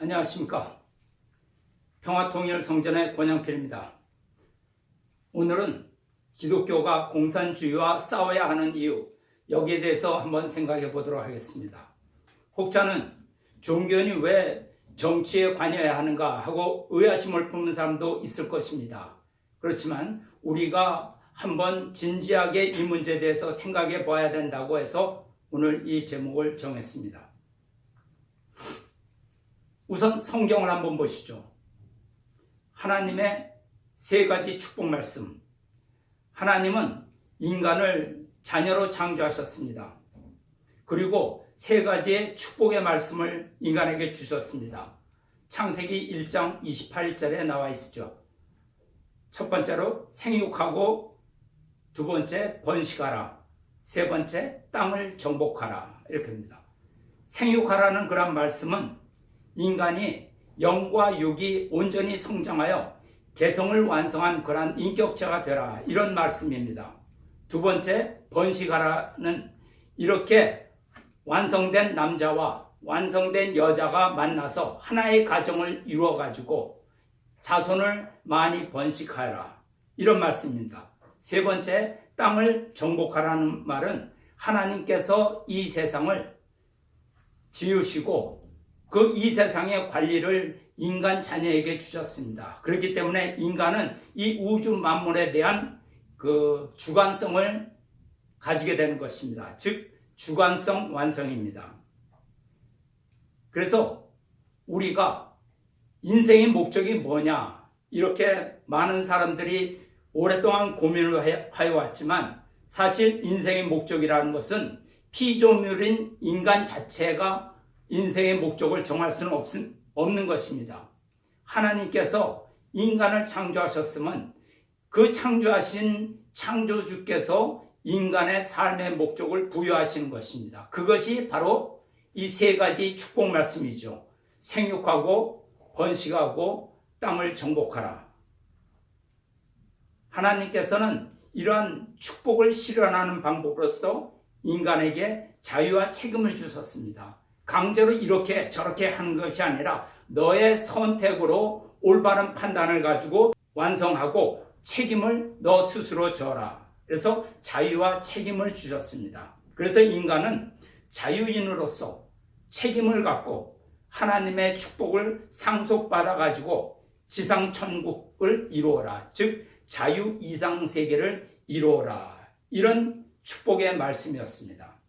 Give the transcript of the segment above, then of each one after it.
안녕하십니까. 평화통일성전의 권양필입니다. 오늘은 기독교가 공산주의와 싸워야 하는 이유, 여기에 대해서 한번 생각해 보도록 하겠습니다. 혹자는 종교인이 왜 정치에 관여해야 하는가 하고 의아심을 품는 사람도 있을 것입니다. 그렇지만 우리가 한번 진지하게 이 문제에 대해서 생각해 봐야 된다고 해서 오늘 이 제목을 정했습니다. 우선 성경을 한번 보시죠. 하나님의 세 가지 축복 말씀. 하나님은 인간을 자녀로 창조하셨습니다. 그리고 세 가지의 축복의 말씀을 인간에게 주셨습니다. 창세기 1장 28절에 나와 있죠. 첫 번째로 생육하고, 두 번째 번식하라, 세 번째 땅을 정복하라, 이렇게 합니다. 생육하라는 그런 말씀은 인간이 영과 육이 온전히 성장하여 개성을 완성한 그러한 인격체가 되라, 이런 말씀입니다. 두 번째 번식하라는 이렇게 완성된 남자와 완성된 여자가 만나서 하나의 가정을 이루어 가지고 자손을 많이 번식하라, 이런 말씀입니다. 세 번째 땅을 정복하라는 말은 하나님께서 이 세상을 지으시고 그 이 세상의 관리를 인간 자녀에게 주셨습니다. 그렇기 때문에 인간은 이 우주 만물에 대한 그 주관성을 가지게 되는 것입니다. 즉 주관성 완성입니다. 그래서 우리가 인생의 목적이 뭐냐, 이렇게 많은 사람들이 오랫동안 고민을 하여왔지만 사실 인생의 목적이라는 것은 피조물인 인간 자체가 인생의 목적을 정할 수는 없는 것입니다. 하나님께서 인간을 창조하셨으면 그 창조하신 창조주께서 인간의 삶의 목적을 부여하시는 것입니다. 그것이 바로 이 세 가지 축복 말씀이죠. 생육하고 번식하고 땅을 정복하라. 하나님께서는 이러한 축복을 실현하는 방법으로서 인간에게 자유와 책임을 주셨습니다. 강제로 이렇게 저렇게 하는 것이 아니라 너의 선택으로 올바른 판단을 가지고 완성하고 책임을 너 스스로 져라. 그래서 자유와 책임을 주셨습니다. 그래서 인간은 자유인으로서 책임을 갖고 하나님의 축복을 상속받아 가지고 지상천국을 이루어라. 즉 자유 이상 세계를 이루어라. 이런 축복의 말씀이었습니다.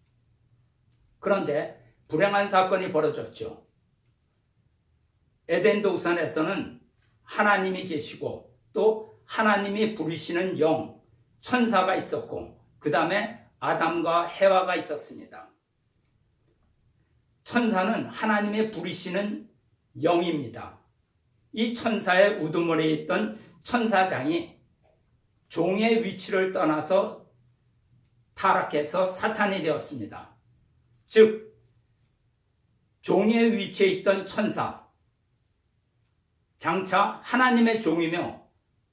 그런데 불행한 사건이 벌어졌죠. 에덴 동산에서는 하나님이 계시고 또 하나님이 부르시는 영, 천사가 있었고 그 다음에 아담과 해와가 있었습니다. 천사는 하나님의 부르시는 영입니다. 이 천사의 우두머리에 있던 천사장이 종의 위치를 떠나서 타락해서 사탄이 되었습니다. 즉 종의 위치에 있던 천사, 장차 하나님의 종이며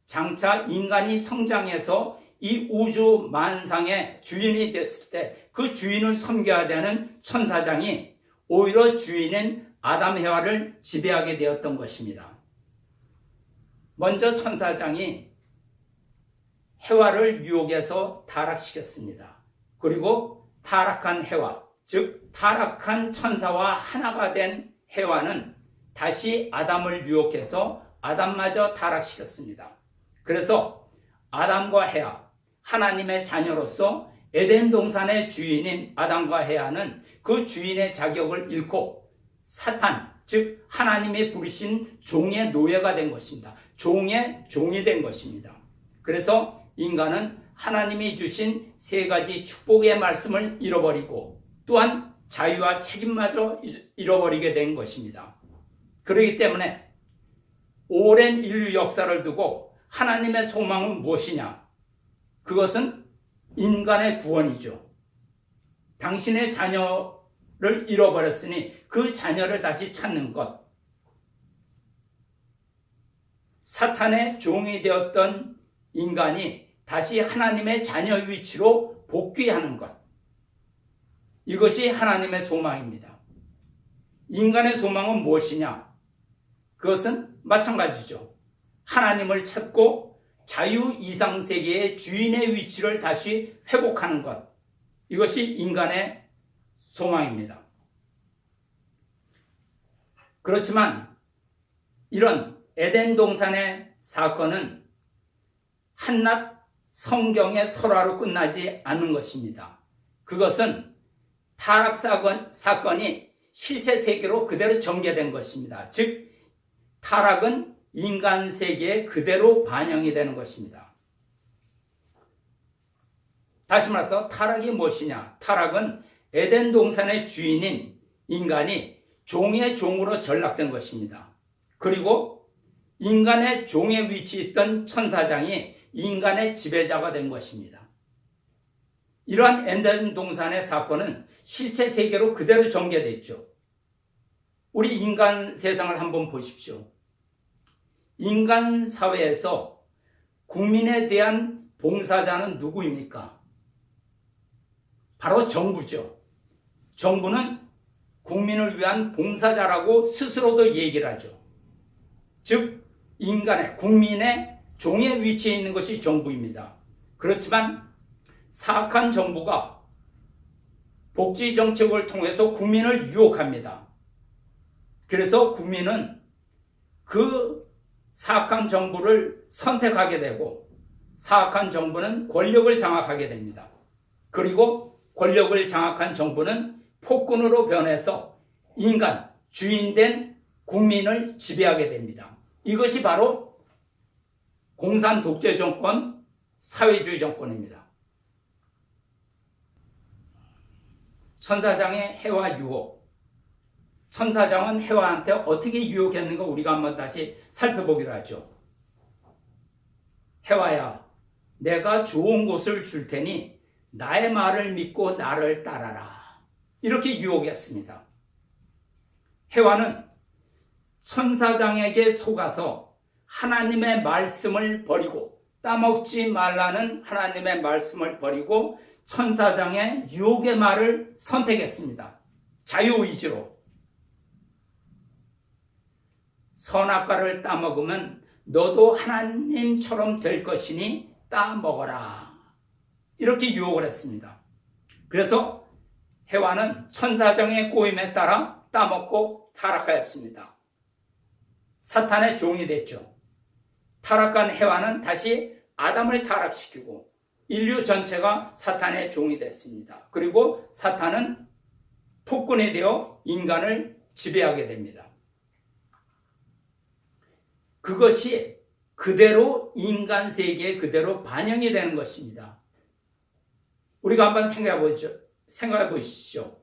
장차 인간이 성장해서 이 우주 만상의 주인이 됐을 때 그 주인을 섬겨야 되는 천사장이 오히려 주인인 아담 해와를 지배하게 되었던 것입니다. 먼저 천사장이 해와를 유혹해서 타락시켰습니다. 그리고 타락한 해와, 즉 타락한 천사와 하나가 된 해와는 다시 아담을 유혹해서 아담마저 타락시켰습니다. 그래서 아담과 해와, 하나님의 자녀로서 에덴 동산의 주인인 아담과 해와는 그 주인의 자격을 잃고 사탄, 즉 하나님이 부르신 종의 노예가 된 것입니다. 종의 종이 된 것입니다. 그래서 인간은 하나님이 주신 세 가지 축복의 말씀을 잃어버리고 또한 자유와 책임마저 잃어버리게 된 것입니다. 그렇기 때문에 오랜 인류 역사를 두고 하나님의 소망은 무엇이냐? 그것은 인간의 구원이죠. 당신의 자녀를 잃어버렸으니 그 자녀를 다시 찾는 것. 사탄의 종이 되었던 인간이 다시 하나님의 자녀 위치로 복귀하는 것. 이것이 하나님의 소망입니다. 인간의 소망은 무엇이냐? 그것은 마찬가지죠. 하나님을 찾고 자유 이상 세계의 주인의 위치를 다시 회복하는 것. 이것이 인간의 소망입니다. 그렇지만 이런 에덴 동산의 사건은 한낱 성경의 설화로 끝나지 않는 것입니다. 그것은 타락 사건이 실제 세계로 그대로 전개된 것입니다. 즉 타락은 인간 세계에 그대로 반영이 되는 것입니다. 다시 말해서 타락이 무엇이냐? 타락은 에덴 동산의 주인인 인간이 종의 종으로 전락된 것입니다. 그리고 인간의 종의 위치에 있던 천사장이 인간의 지배자가 된 것입니다. 이러한 에덴 동산의 사건은 실제 세계로 그대로 전개됐죠. 우리 인간 세상을 한번 보십시오. 인간 사회에서 국민에 대한 봉사자는 누구입니까? 바로 정부죠. 정부는 국민을 위한 봉사자라고 스스로도 얘기를 하죠. 즉 인간의 국민의 종의 위치에 있는 것이 정부입니다. 그렇지만 사악한 정부가 복지 정책을 통해서 국민을 유혹합니다. 그래서 국민은 그 사악한 정부를 선택하게 되고 사악한 정부는 권력을 장악하게 됩니다. 그리고 권력을 장악한 정부는 폭군으로 변해서 인간, 주인된 국민을 지배하게 됩니다. 이것이 바로 공산 독재 정권, 사회주의 정권입니다. 천사장의 해와 유혹. 천사장은 해와한테 어떻게 유혹했는가 우리가 한번 다시 살펴보기로 하죠. 해와야, 내가 좋은 곳을 줄 테니 나의 말을 믿고 나를 따라라. 이렇게 유혹했습니다. 해와는 천사장에게 속아서 하나님의 말씀을 버리고 따먹지 말라는 하나님의 말씀을 버리고 천사장의 유혹의 말을 선택했습니다. 자유의지로. 선악과를 따먹으면 너도 하나님처럼 될 것이니 따먹어라. 이렇게 유혹을 했습니다. 그래서 해와는 천사장의 꼬임에 따라 따먹고 타락하였습니다. 사탄의 종이 됐죠. 타락한 해와는 다시 아담을 타락시키고 인류 전체가 사탄의 종이 됐습니다. 그리고 사탄은 폭군이 되어 인간을 지배하게 됩니다. 그것이 그대로 인간 세계에 그대로 반영이 되는 것입니다. 우리가 한번 생각해 보시죠.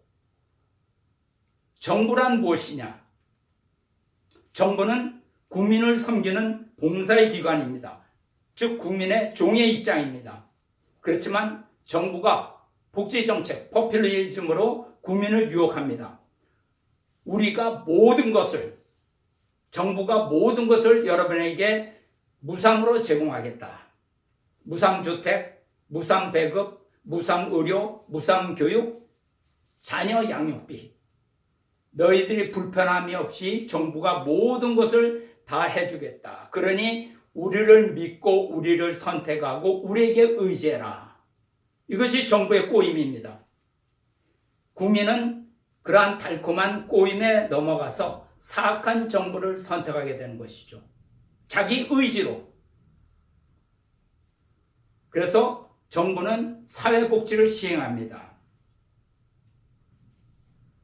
정부란 무엇이냐? 정부는 국민을 섬기는 봉사의 기관입니다. 즉 국민의 종의 입장입니다. 그렇지만 정부가 복지정책, 포퓰리즘으로 국민을 유혹합니다. 우리가 모든 것을, 정부가 모든 것을 여러분에게 무상으로 제공하겠다. 무상주택, 무상배급, 무상의료, 무상교육, 자녀 양육비. 너희들이 불편함이 없이 정부가 모든 것을 다 해주겠다. 그러니 우리를 믿고 우리를 선택하고 우리에게 의지해라. 이것이 정부의 꼬임입니다. 국민은 그러한 달콤한 꼬임에 넘어가서 사악한 정부를 선택하게 되는 것이죠. 자기 의지로. 그래서 정부는 사회복지를 시행합니다.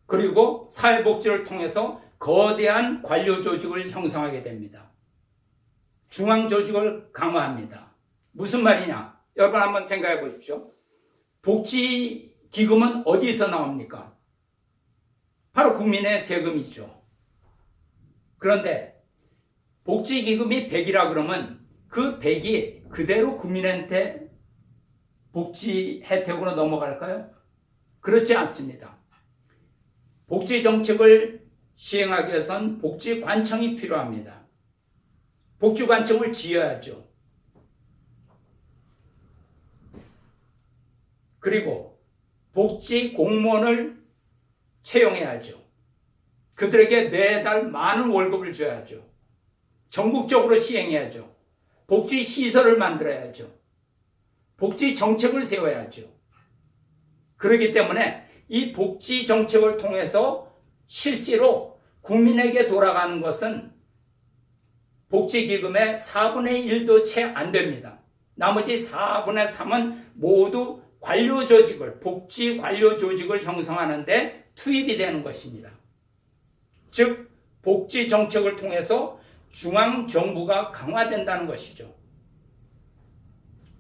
그리고 사회복지를 통해서 거대한 관료 조직을 형성하게 됩니다. 중앙 조직을 강화합니다. 무슨 말이냐? 여러분 한번 생각해 보십시오. 복지기금은 어디서 나옵니까? 바로 국민의 세금이죠. 그런데 복지기금이 100이라 그러면 그 100이 그대로 국민한테 복지 혜택으로 넘어갈까요? 그렇지 않습니다. 복지 정책을 시행하기 위해선 복지관청이 필요합니다. 복지관청을 지어야죠. 그리고 복지 공무원을 채용해야죠. 그들에게 매달 많은 월급을 줘야죠. 전국적으로 시행해야죠. 복지 시설을 만들어야죠. 복지 정책을 세워야죠. 그렇기 때문에 이 복지 정책을 통해서 실제로 국민에게 돌아가는 것은 복지기금의 4분의 1도 채 안 됩니다. 나머지 4분의 3은 모두 관료 조직을, 복지 관료 조직을 형성하는 데 투입이 되는 것입니다. 즉, 복지 정책을 통해서 중앙정부가 강화된다는 것이죠.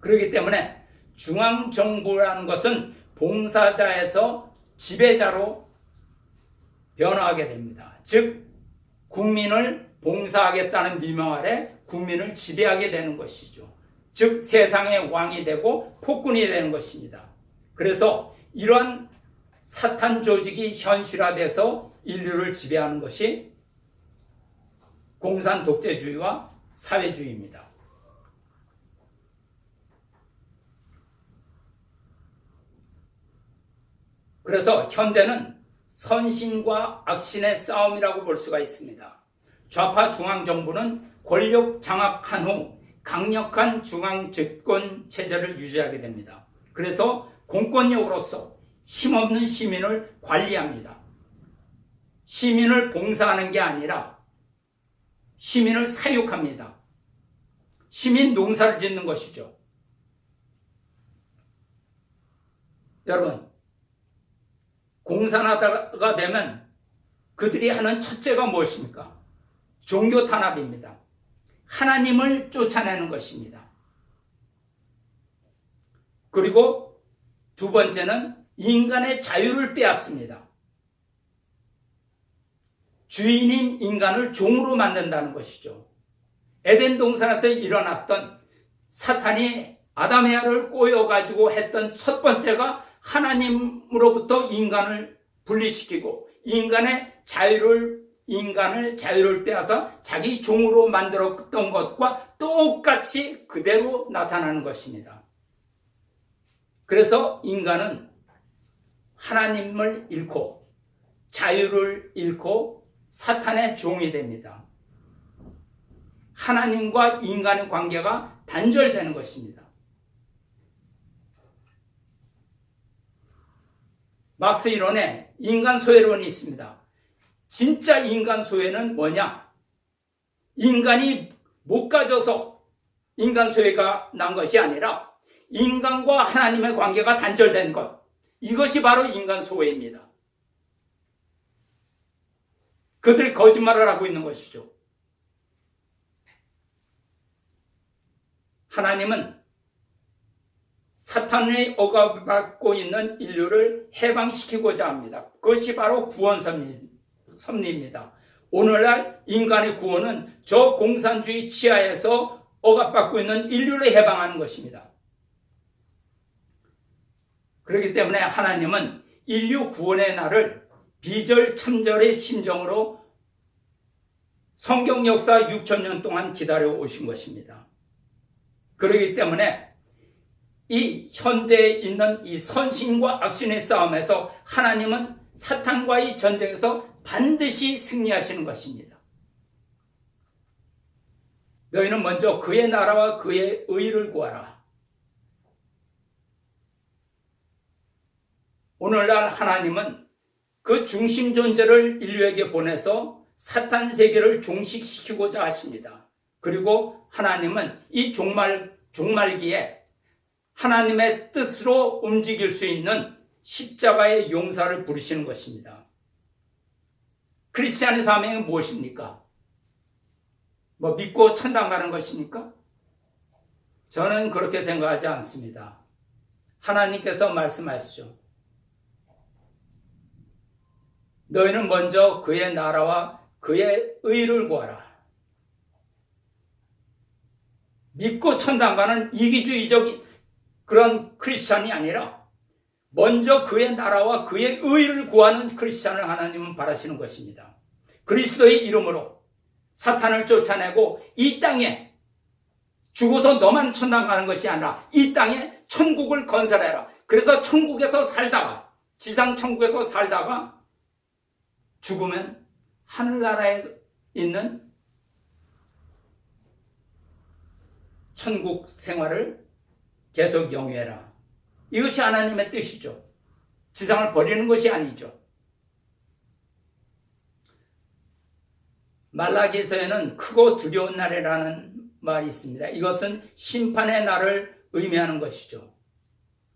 그렇기 때문에 중앙정부라는 것은 봉사자에서 지배자로 변화하게 됩니다. 즉, 국민을 봉사하겠다는 미명 아래 국민을 지배하게 되는 것이죠. 즉, 세상의 왕이 되고 폭군이 되는 것입니다. 그래서 이러한 사탄 조직이 현실화돼서 인류를 지배하는 것이 공산 독재주의와 사회주의입니다. 그래서 현대는 선신과 악신의 싸움이라고 볼 수가 있습니다. 좌파 중앙정부는 권력 장악한 후 강력한 중앙 집권 체제를 유지하게 됩니다. 그래서 공권력으로서 힘없는 시민을 관리합니다. 시민을 봉사하는 게 아니라 시민을 사육합니다. 시민 농사를 짓는 것이죠. 여러분, 공산화가 되면 그들이 하는 첫째가 무엇입니까? 종교 탄압입니다. 하나님을 쫓아내는 것입니다. 그리고 두 번째는 인간의 자유를 빼앗습니다. 주인인 인간을 종으로 만든다는 것이죠. 에덴 동산에서 일어났던 사탄이 아담 에바를 꼬여가지고 했던 첫 번째가 하나님으로부터 인간을 분리시키고 인간의 자유를 빼앗아 자기 종으로 만들었던 것과 똑같이 그대로 나타나는 것입니다. 그래서 인간은 하나님을 잃고 자유를 잃고 사탄의 종이 됩니다. 하나님과 인간의 관계가 단절되는 것입니다. 막스 이론에 인간 소외론이 있습니다. 진짜 인간 소외는 뭐냐? 인간이 못 가져서 인간 소외가 난 것이 아니라 인간과 하나님의 관계가 단절된 것. 이것이 바로 인간 소외입니다. 그들이 거짓말을 하고 있는 것이죠. 하나님은 사탄의 억압받고 있는 인류를 해방시키고자 합니다. 그것이 바로 구원 섭리입니다. 오늘날 인간의 구원은 저 공산주의 치하에서 억압받고 있는 인류를 해방하는 것입니다. 그렇기 때문에 하나님은 인류 구원의 날을 비절참절의 심정으로 성경 역사 6,000년 동안 기다려 오신 것입니다. 그렇기 때문에 이 현대에 있는 이 선신과 악신의 싸움에서 하나님은 사탄과의 전쟁에서 반드시 승리하시는 것입니다. 너희는 먼저 그의 나라와 그의 의를 구하라. 오늘날 하나님은 그 중심 존재를 인류에게 보내서 사탄 세계를 종식시키고자 하십니다. 그리고 하나님은 이 종말기에 하나님의 뜻으로 움직일 수 있는 십자가의 용사를 부르시는 것입니다. 크리스찬의 사명이 무엇입니까? 믿고 천당 가는 것입니까? 저는 그렇게 생각하지 않습니다. 하나님께서 말씀하시죠. 너희는 먼저 그의 나라와 그의 의를 구하라. 믿고 천당 가는 이기주의적인 그런 크리스찬이 아니라 먼저 그의 나라와 그의 의를 구하는 크리스찬을 하나님은 바라시는 것입니다. 그리스도의 이름으로 사탄을 쫓아내고 이 땅에 죽어서 너만 천당 가는 것이 아니라 이 땅에 천국을 건설해라. 그래서 천국에서 살다가 지상 천국에서 살다가 죽으면 하늘나라에 있는 천국 생활을 계속 영위해라. 이것이 하나님의 뜻이죠. 지상을 버리는 것이 아니죠. 말라기서에는 크고 두려운 날이라는 말이 있습니다. 이것은 심판의 날을 의미하는 것이죠.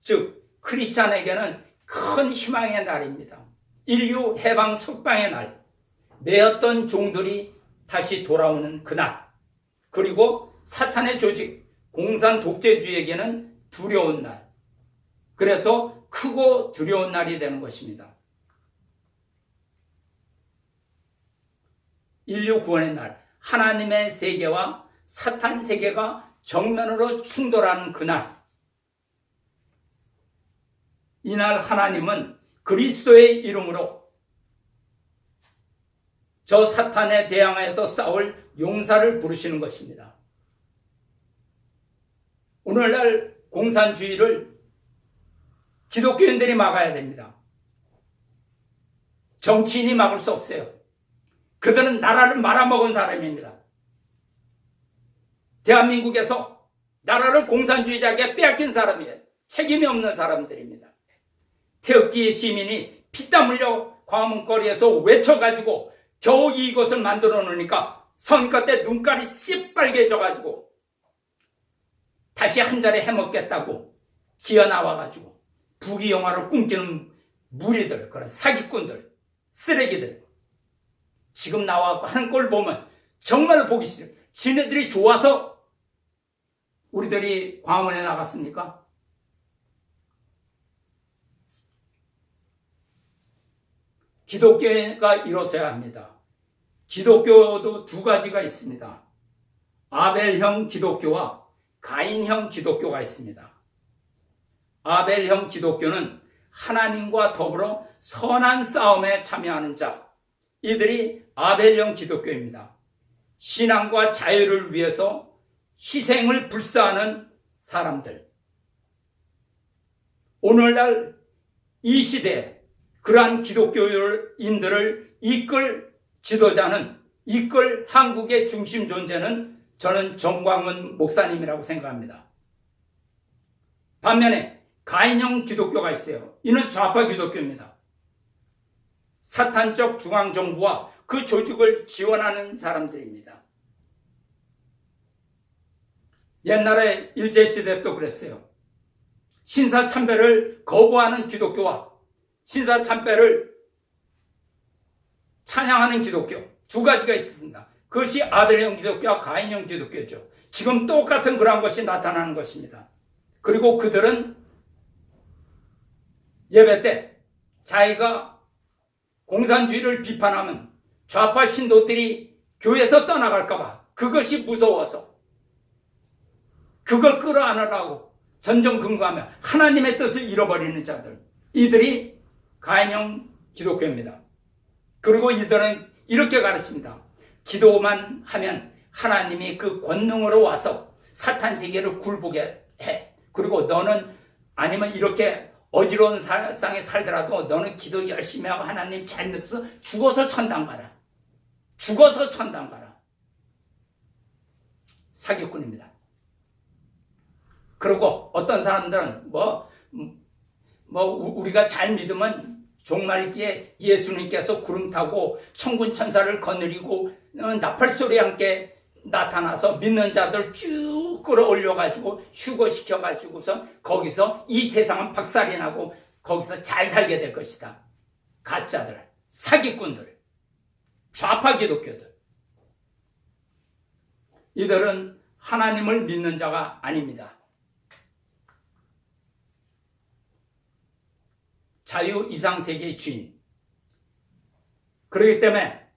즉 크리스찬에게는 큰 희망의 날입니다. 인류 해방 석방의 날, 매었던 종들이 다시 돌아오는 그날, 그리고 사탄의 조직, 공산 독재주의에게는 두려운 날, 그래서 크고 두려운 날이 되는 것입니다. 인류 구원의 날, 하나님의 세계와 사탄 세계가 정면으로 충돌하는 그날, 이날 하나님은 그리스도의 이름으로 저 사탄에 대항해서 싸울 용사를 부르시는 것입니다. 오늘날 공산주의를 기독교인들이 막아야 됩니다. 정치인이 막을 수 없어요. 그들은 나라를 말아먹은 사람입니다. 대한민국에서 나라를 공산주의자에게 빼앗긴 사람이에요. 책임이 없는 사람들입니다. 태극기 시민이 피땀 흘려 광화문거리에서 외쳐가지고 겨우 이것을 만들어 놓으니까 선거 때 눈깔이 시뻘개져가지고 다시 한 자리 해먹겠다고 기어 나와가지고 부귀영화를 꿈꾸는 무리들, 그런 사기꾼들, 쓰레기들 지금 나와서 하는 꼴 보면 정말 보기 싫어요. 지네들이 좋아서 우리들이 광화문에 나갔습니까? 기독교가 일어서야 합니다. 기독교도 두 가지가 있습니다. 아벨형 기독교와 가인형 기독교가 있습니다. 아벨형 기독교는 하나님과 더불어 선한 싸움에 참여하는 자, 이들이 아벨형 기독교입니다. 신앙과 자유를 위해서 희생을 불사하는 사람들. 오늘날 이 시대에 그러한 기독교인들을 이끌 지도자는, 이끌 한국의 중심 존재는 저는 정광훈 목사님이라고 생각합니다. 반면에 가인형 기독교가 있어요. 이는 좌파 기독교입니다. 사탄적 중앙정부와 그 조직을 지원하는 사람들입니다. 옛날에 일제시대 도 그랬어요. 신사참배를 거부하는 기독교와 신사참배를 찬양하는 기독교, 두 가지가 있었습니다. 그것이 아벨형 기독교와 가인형 기독교죠. 지금 똑같은 그런 것이 나타나는 것입니다. 그리고 그들은 예배 때 자기가 공산주의를 비판하면 좌파 신도들이 교회에서 떠나갈까봐 그것이 무서워서 그걸 끌어안으라고 전전긍긍하며 하나님의 뜻을 잃어버리는 자들, 이들이 가인형 기독교입니다. 그리고 이들은 이렇게 가르칩니다. 기도만 하면 하나님이 그 권능으로 와서 사탄 세계를 굴복해 해. 그리고 너는 아니면 이렇게 어지러운 세상에 살더라도 너는 기도 열심히 하고 하나님 잘 믿어서 죽어서 천당 가라. 죽어서 천당 가라. 사기꾼입니다. 그리고 어떤 사람들은 우리가 잘 믿으면 종말기에 예수님께서 구름 타고 천군 천사를 거느리고 나팔소리와 함께 나타나서 믿는 자들 쭉 끌어올려가지고 휴거시켜가지고서 거기서 이 세상은 박살이 나고 거기서 잘 살게 될 것이다. 가짜들, 사기꾼들, 좌파 기독교들, 이들은 하나님을 믿는 자가 아닙니다. 자유 이상세계의 주인. 그렇기 때문에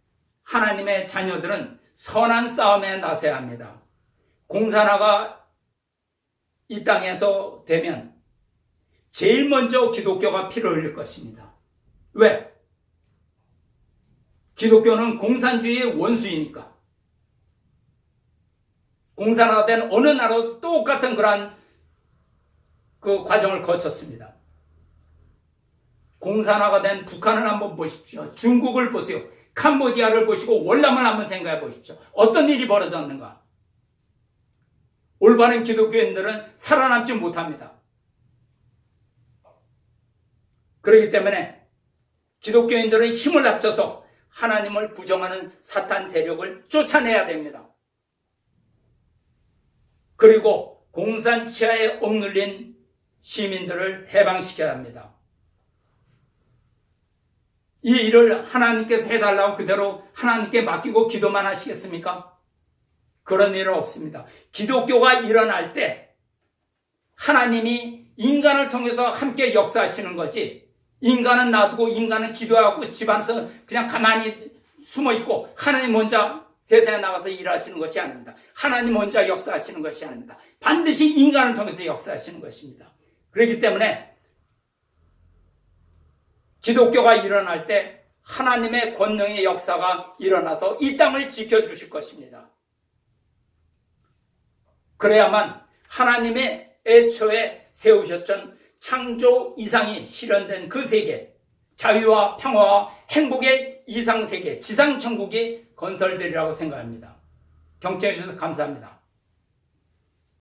하나님의 자녀들은 선한 싸움에 나서야 합니다. 공산화가 이 땅에서 되면 제일 먼저 기독교가 피를 흘릴 것입니다. 왜? 기독교는 공산주의의 원수이니까. 공산화된 어느 나라도 똑같은 그러한 그 과정을 거쳤습니다. 공산화가 된 북한을 한번 보십시오. 중국을 보세요. 캄보디아를 보시고 월남을 한번 생각해 보십시오. 어떤 일이 벌어졌는가? 올바른 기독교인들은 살아남지 못합니다. 그렇기 때문에 기독교인들은 힘을 합쳐서 하나님을 부정하는 사탄 세력을 쫓아내야 됩니다. 그리고 공산 치하에 억눌린 시민들을 해방시켜야 합니다. 이 일을 하나님께서 해달라고 그대로 하나님께 맡기고 기도만 하시겠습니까? 그런 일은 없습니다. 기독교가 일어날 때 하나님이 인간을 통해서 함께 역사하시는 거지, 인간은 놔두고 인간은 기도하고 집안에서 그냥 가만히 숨어있고 하나님 먼저 세상에 나가서 일하시는 것이 아닙니다. 하나님 먼저 역사하시는 것이 아닙니다. 반드시 인간을 통해서 역사하시는 것입니다. 그렇기 때문에 기독교가 일어날 때 하나님의 권능의 역사가 일어나서 이 땅을 지켜주실 것입니다. 그래야만 하나님의 애초에 세우셨던 창조 이상이 실현된 그 세계, 자유와 평화와 행복의 이상 세계, 지상천국이 건설되리라고 생각합니다. 경청해 주셔서 감사합니다.